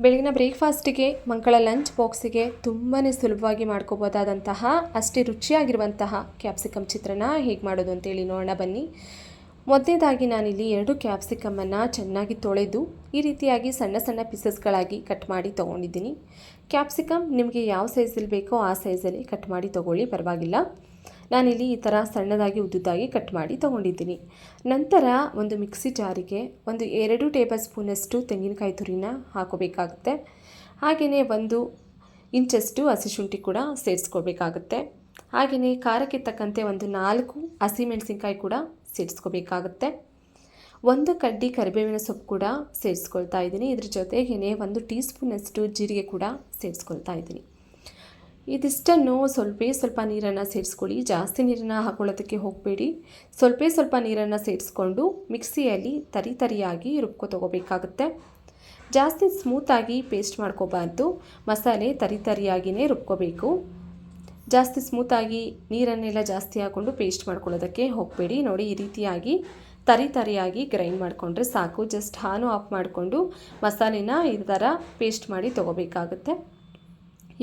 ಬೆಳಗಿನ ಬ್ರೇಕ್ಫಾಸ್ಟಿಗೆ, ಮಕ್ಕಳ ಲಂಚ್ ಬಾಕ್ಸಿಗೆ ತುಂಬಾ ಸುಲಭವಾಗಿ ಮಾಡ್ಕೋಬೋದಾದಂತಹ ಅಷ್ಟೇ ರುಚಿಯಾಗಿರುವಂತಹ ಕ್ಯಾಪ್ಸಿಕಮ್ ಚಿತ್ರಾನ್ನ ಹೇಗೆ ಮಾಡೋದು ಅಂತೇಳಿ ನೋಡೋಣ ಬನ್ನಿ. ಮೊದಲನೇದಾಗಿ ನಾನಿಲ್ಲಿ 2 ಕ್ಯಾಪ್ಸಿಕಮನ್ನು ಚೆನ್ನಾಗಿ ತೊಳೆದು ಈ ರೀತಿಯಾಗಿ ಸಣ್ಣ ಸಣ್ಣ ಪೀಸಸ್ಗಳಾಗಿ ಕಟ್ ಮಾಡಿ ತೊಗೊಂಡಿದ್ದೀನಿ. ಕ್ಯಾಪ್ಸಿಕಮ್ ನಿಮಗೆ ಯಾವ ಸೈಜಲ್ಲಿ ಬೇಕೋ ಆ ಸೈಜಲ್ಲಿ ಕಟ್ ಮಾಡಿ ತೊಗೊಳ್ಳಿ, ಪರವಾಗಿಲ್ಲ. ನಾನಿಲ್ಲಿ ಈ ಥರ ಸಣ್ಣದಾಗಿ ಉದ್ದುದಾಗಿ ಕಟ್ ಮಾಡಿ ತೊಗೊಂಡಿದ್ದೀನಿ. ನಂತರ ಒಂದು ಮಿಕ್ಸಿ ಜಾರಿಗೆ 2 ಟೇಬಲ್ ಸ್ಪೂನಷ್ಟು ತೆಂಗಿನಕಾಯಿ ತುರಿನ ಹಾಕೋಬೇಕಾಗುತ್ತೆ. ಹಾಗೆಯೇ 1 ಇಂಚಷ್ಟು ಹಸಿಶುಂಠಿ ಕೂಡ ಸೇರಿಸ್ಕೋಬೇಕಾಗುತ್ತೆ. ಹಾಗೆಯೇ ಖಾರಕ್ಕೆ ತಕ್ಕಂತೆ 4 ಹಸಿಮೆಣಸಿನ್ಕಾಯಿ ಕೂಡ ಸೇರಿಸ್ಕೋಬೇಕಾಗುತ್ತೆ. 1 ಕಡ್ಡಿ ಕರಿಬೇವಿನ ಸೊಪ್ಪು ಕೂಡ ಸೇರಿಸ್ಕೊಳ್ತಾ ಇದ್ದೀನಿ. ಇದ್ರ ಜೊತೆಗೇ 1 ಟೀ ಸ್ಪೂನಷ್ಟು ಜೀರಿಗೆ ಕೂಡ ಸೇರಿಸ್ಕೊಳ್ತಾ ಇದ್ದೀನಿ. ಇದಿಷ್ಟನ್ನು ಸ್ವಲ್ಪ ನೀರನ್ನು ಸೇರಿಸ್ಕೊಳ್ಳಿ. ಜಾಸ್ತಿ ನೀರನ್ನು ಹಾಕೊಳ್ಳೋದಕ್ಕೆ ಹೋಗಬೇಡಿ. ಸ್ವಲ್ಪ ನೀರನ್ನು ಸೇರಿಸ್ಕೊಂಡು ಮಿಕ್ಸಿಯಲ್ಲಿ ತರಿಯಾಗಿ ತಗೋಬೇಕಾಗುತ್ತೆ. ಜಾಸ್ತಿ ಸ್ಮೂತಾಗಿ ಪೇಸ್ಟ್ ಮಾಡ್ಕೋಬಾರ್ದು. ಮಸಾಲೆ ತರಿಯಾಗಿಯೇ ರುಬ್ಕೋಬೇಕು. ಜಾಸ್ತಿ ಸ್ಮೂತಾಗಿ ನೀರನ್ನೆಲ್ಲ ಜಾಸ್ತಿ ಹಾಕ್ಕೊಂಡು ಪೇಸ್ಟ್ ಮಾಡ್ಕೊಳ್ಳೋದಕ್ಕೆ ಹೋಗಬೇಡಿ. ನೋಡಿ, ಈ ರೀತಿಯಾಗಿ ತರಿಯಾಗಿ ಗ್ರೈಂಡ್ ಮಾಡಿಕೊಂಡ್ರೆ ಸಾಕು. ಜಸ್ಟ್ ಆಫ್ ಮಾಡಿಕೊಂಡು ಮಸಾಲೆನ ಈ ಥರ ಪೇಸ್ಟ್ ಮಾಡಿ ತೊಗೋಬೇಕಾಗುತ್ತೆ.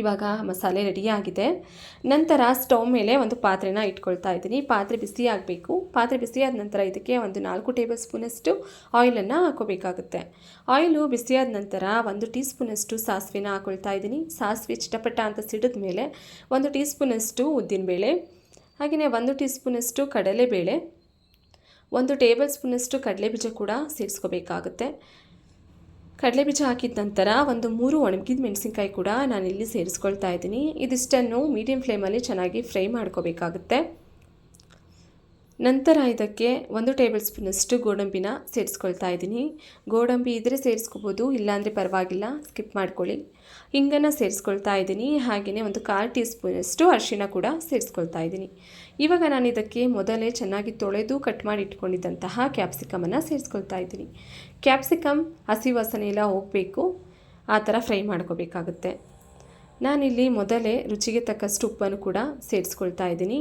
ಇವಾಗ ಮಸಾಲೆ ರೆಡಿಯಾಗಿದೆ. ನಂತರ ಸ್ಟವ್ ಮೇಲೆ ಒಂದು ಪಾತ್ರೆನ ಇಟ್ಕೊಳ್ತಾ ಇದ್ದೀನಿ. ಪಾತ್ರೆ ಬಿಸಿ ಆಗಬೇಕು. ಪಾತ್ರೆ ಬಿಸಿಯಾದ ನಂತರ ಇದಕ್ಕೆ 4 ಟೇಬಲ್ ಸ್ಪೂನಷ್ಟು ಆಯಿಲನ್ನು ಹಾಕೋಬೇಕಾಗುತ್ತೆ. ಆಯಿಲು ಬಿಸಿಯಾದ ನಂತರ 1 ಟೀ ಸ್ಪೂನಷ್ಟು ಸಾಸಿವೆನ ಹಾಕೊಳ್ತಾ ಇದ್ದೀನಿ. ಸಾಸಿವೆ ಚಿಟಪಟ ಅಂತ ಸಿಡಿದ ಮೇಲೆ 1 ಟೀ ಸ್ಪೂನಷ್ಟು ಉದ್ದಿನಬೇಳೆ, ಹಾಗೆಯೇ 1 ಟೀ ಸ್ಪೂನಷ್ಟು ಕಡಲೆಬೇಳೆ, 1 ಟೇಬಲ್ ಸ್ಪೂನಷ್ಟು ಕಡಲೆಬೀಜ ಕೂಡ ಸೇರಿಸ್ಕೋಬೇಕಾಗುತ್ತೆ. ಕಡಲೆಬೀಜ ಹಾಕಿದ ನಂತರ 3 ಒಣಗಿದ ಮೆಣಸಿನ್ಕಾಯಿ ಕೂಡ ನಾನಿಲ್ಲಿ ಸೇರಿಸ್ಕೊಳ್ತಾ ಇದ್ದೀನಿ. ಇದಿಷ್ಟನ್ನು ಮೀಡಿಯಂ ಫ್ಲೇಮಲ್ಲಿ ಚೆನ್ನಾಗಿ ಫ್ರೈ ಮಾಡ್ಕೋಬೇಕಾಗುತ್ತೆ. ನಂತರ ಇದಕ್ಕೆ 1 ಟೇಬಲ್ ಸ್ಪೂನಷ್ಟು ಗೋಡಂಬಿನ ಸೇರಿಸ್ಕೊಳ್ತಾ ಇದ್ದೀನಿ. ಗೋಡಂಬಿ ಇದ್ದರೆ ಸೇರಿಸ್ಕೋಬೋದು, ಇಲ್ಲಾಂದರೆ ಪರವಾಗಿಲ್ಲ, ಸ್ಕಿಪ್ ಮಾಡ್ಕೊಳ್ಳಿ. ಹಿಂಗನ್ನು ಸೇರಿಸ್ಕೊಳ್ತಾ ಇದ್ದೀನಿ. ಹಾಗೆಯೇ 1/4 ಟೀ ಸ್ಪೂನಷ್ಟು ಅರಿಶಿಣ ಕೂಡ ಸೇರಿಸ್ಕೊಳ್ತಾ ಇದ್ದೀನಿ. ಇವಾಗ ನಾನು ಇದಕ್ಕೆ ಮೊದಲೇ ಚೆನ್ನಾಗಿ ತೊಳೆದು ಕಟ್ ಮಾಡಿ ಇಟ್ಕೊಂಡಿದ್ದಂತಹ ಕ್ಯಾಪ್ಸಿಕಮನ್ನು ಸೇರಿಸ್ಕೊಳ್ತಾ ಇದ್ದೀನಿ. ಕ್ಯಾಪ್ಸಿಕಮ್ ಹಸಿ ವಾಸನೆ ಎಲ್ಲ ಹೋಗಬೇಕು, ಆ ಥರ ಫ್ರೈ ಮಾಡ್ಕೋಬೇಕಾಗುತ್ತೆ. ನಾನಿಲ್ಲಿ ಮೊದಲೇ ರುಚಿಗೆ ತಕ್ಕಷ್ಟು ಉಪ್ಪನ್ನು ಕೂಡ ಸೇರಿಸ್ಕೊಳ್ತಾ ಇದ್ದೀನಿ.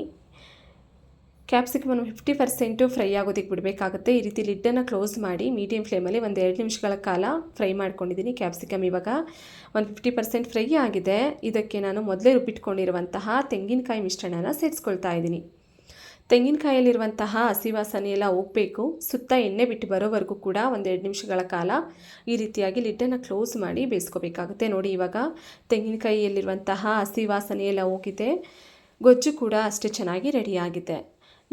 ಕ್ಯಾಪ್ಸಿಕಮನ್ನು 50% ಫ್ರೈ ಆಗೋದಕ್ಕೆ ಬಿಡಬೇಕಾಗುತ್ತೆ. ಈ ರೀತಿ ಲಿಡ್ಡನ್ನು ಕ್ಲೋಸ್ ಮಾಡಿ ಮೀಡಿಯಂ ಫ್ಲೇಮಲ್ಲಿ 2 ನಿಮಿಷಗಳ ಕಾಲ ಫ್ರೈ ಮಾಡ್ಕೊಂಡಿದ್ದೀನಿ. ಕ್ಯಾಪ್ಸಿಕಮ್ ಇವಾಗ 50% ಫ್ರೈ ಆಗಿದೆ. ಇದಕ್ಕೆ ನಾನು ಮೊದಲೇ ರುಬ್ಬಿಟ್ಕೊಂಡಿರುವಂತಹ ತೆಂಗಿನಕಾಯಿ ಮಿಶ್ರಣನ ಸೇರಿಸ್ಕೊಳ್ತಾ ಇದ್ದೀನಿ. ತೆಂಗಿನಕಾಯಲ್ಲಿರುವಂತಹ ಹಸಿ ವಾಸನೆ ಎಲ್ಲ ಹೋಗಬೇಕು. ಸುತ್ತ ಎಣ್ಣೆ ಬಿಟ್ಟು ಬರೋವರೆಗೂ ಕೂಡ 2 ನಿಮಿಷಗಳ ಕಾಲ ಈ ರೀತಿಯಾಗಿ ಲಿಡ್ಡನ್ನು ಕ್ಲೋಸ್ ಮಾಡಿ ಬೇಯಿಸ್ಕೋಬೇಕಾಗುತ್ತೆ. ನೋಡಿ, ಇವಾಗ ತೆಂಗಿನಕಾಯಿಯಲ್ಲಿರುವಂತಹ ಹಸಿ ವಾಸನೆ ಎಲ್ಲ ಹೋಗಿದೆ. ಗೊಜ್ಜು ಕೂಡ ಅಷ್ಟೇ ಚೆನ್ನಾಗಿ ರೆಡಿಯಾಗಿದೆ.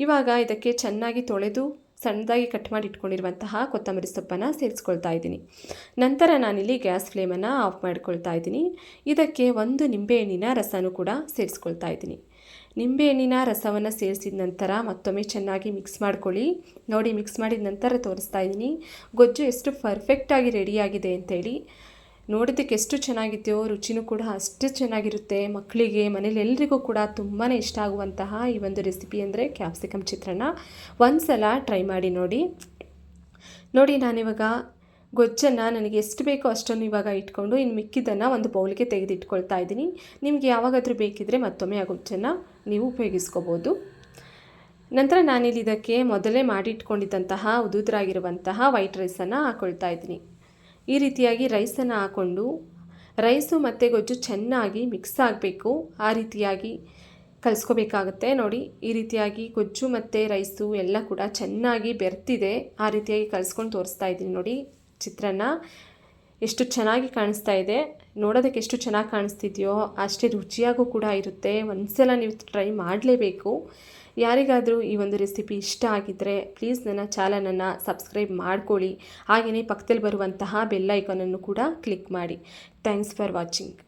ಇವಾಗ ಇದಕ್ಕೆ ಚೆನ್ನಾಗಿ ತೊಳೆದು ಸಣ್ಣದಾಗಿ ಕಟ್ ಮಾಡಿ ಇಟ್ಕೊಂಡಿರುವಂತಹ ಕೊತ್ತಂಬರಿ ಸೊಪ್ಪನ್ನು ಸೇರಿಸ್ಕೊಳ್ತಾ ಇದ್ದೀನಿ. ನಂತರ ನಾನಿಲ್ಲಿ ಗ್ಯಾಸ್ ಫ್ಲೇಮನ್ನು ಆಫ್ ಮಾಡ್ಕೊಳ್ತಾ ಇದ್ದೀನಿ. ಇದಕ್ಕೆ 1 ನಿಂಬೆಹಣ್ಣಿನ ರಸನೂ ಕೂಡ ಸೇರಿಸ್ಕೊಳ್ತಾ ಇದ್ದೀನಿ. ನಿಂಬೆಹಣ್ಣಿನ ರಸವನ್ನು ಸೇರಿಸಿದ ನಂತರ ಮತ್ತೊಮ್ಮೆ ಚೆನ್ನಾಗಿ ಮಿಕ್ಸ್ ಮಾಡ್ಕೊಳ್ಳಿ. ನೋಡಿ, ಮಿಕ್ಸ್ ಮಾಡಿದ ನಂತರ ತೋರಿಸ್ತಾ ಇದ್ದೀನಿ ಗೊಜ್ಜು ಎಷ್ಟು ಪರ್ಫೆಕ್ಟಾಗಿ ರೆಡಿಯಾಗಿದೆ ಅಂತೇಳಿ. ನೋಡೋದಕ್ಕೆ ಎಷ್ಟು ಚೆನ್ನಾಗಿದೆಯೋ ರುಚಿನೂ ಕೂಡ ಅಷ್ಟು ಚೆನ್ನಾಗಿರುತ್ತೆ. ಮಕ್ಕಳಿಗೆ, ಮನೇಲಿ ಎಲ್ರಿಗೂ ಕೂಡ ತುಂಬಾ ಇಷ್ಟ ಆಗುವಂತಹ ಈ ಒಂದು ರೆಸಿಪಿ ಅಂದರೆ ಕ್ಯಾಪ್ಸಿಕಮ್ ಚಿತ್ರಾನ್ನ. ಒಂದು ಸಲ ಟ್ರೈ ಮಾಡಿ ನೋಡಿ. ನಾನಿವಾಗ ಗೊಜ್ಜನ್ನು ನನಗೆ ಎಷ್ಟು ಬೇಕೋ ಅಷ್ಟನ್ನು ಇವಾಗ ಇಟ್ಕೊಂಡು ಇನ್ನು ಮಿಕ್ಕಿದ್ದನ್ನು ಒಂದು ಬೌಲ್ಗೆ ತೆಗೆದಿಟ್ಕೊಳ್ತಾ ಇದ್ದೀನಿ. ನಿಮಗೆ ಯಾವಾಗಾದರೂ ಬೇಕಿದ್ದರೆ ಮತ್ತೊಮ್ಮೆ ಆ ಗೊಜ್ಜನ್ನು ನೀವು ಉಪಯೋಗಿಸ್ಕೋಬೋದು. ನಂತರ ನಾನಿಲ್ಲಿ ಇದಕ್ಕೆ ಮೊದಲೇ ಮಾಡಿಟ್ಕೊಂಡಿದ್ದಂತಹ ಉದುರಾಗಿರುವಂತಹ ವೈಟ್ ರೈಸನ್ನು ಹಾಕ್ಕೊಳ್ತಾ ಇದ್ದೀನಿ. ಈ ರೀತಿಯಾಗಿ ರೈಸನ್ನು ಹಾಕ್ಕೊಂಡು ರೈಸು ಮತ್ತು ಗೊಜ್ಜು ಚೆನ್ನಾಗಿ ಮಿಕ್ಸ್ ಆಗಬೇಕು. ಆ ರೀತಿಯಾಗಿ ಕಲಿಸ್ಕೋಬೇಕಾಗುತ್ತೆ. ನೋಡಿ, ಈ ರೀತಿಯಾಗಿ ಗೊಜ್ಜು ಮತ್ತು ರೈಸು ಎಲ್ಲ ಕೂಡ ಚೆನ್ನಾಗಿ ಬೆರ್ತಿದೆ. ಆ ರೀತಿಯಾಗಿ ಕಲಿಸ್ಕೊಂಡು ತೋರಿಸ್ತಾ ಇದ್ದೀನಿ. ನೋಡಿ, ಚಿತ್ರಾನ್ನ ಎಷ್ಟು ಚೆನ್ನಾಗಿ ಕಾಣಿಸ್ತಾ ಇದೆ. ನೋಡೋದಕ್ಕೆ ಎಷ್ಟು ಚೆನ್ನಾಗಿ ಕಾಣಿಸ್ತಿದೆಯೋ ಅಷ್ಟೇ ರುಚಿಯಾಗೂ ಕೂಡ ಇರುತ್ತೆ. ಒಂದ್ಸಲ ನೀವು ಟ್ರೈ ಮಾಡಲೇಬೇಕು. ಯಾರಿಗಾದರೂ ಈ ಒಂದು ರೆಸಿಪಿ ಇಷ್ಟ ಆಗಿದ್ದರೆ ಪ್ಲೀಸ್ ನನ್ನ ಚಾನಲನ್ನು ಸಬ್ಸ್ಕ್ರೈಬ್ ಮಾಡ್ಕೊಳ್ಳಿ. ಹಾಗೆಯೇ ಪಕ್ಕದಲ್ಲಿ ಬರುವಂತಹ ಬೆಲ್ ಐಕಾನನ್ನು ಕೂಡ ಕ್ಲಿಕ್ ಮಾಡಿ. Thanks for watching.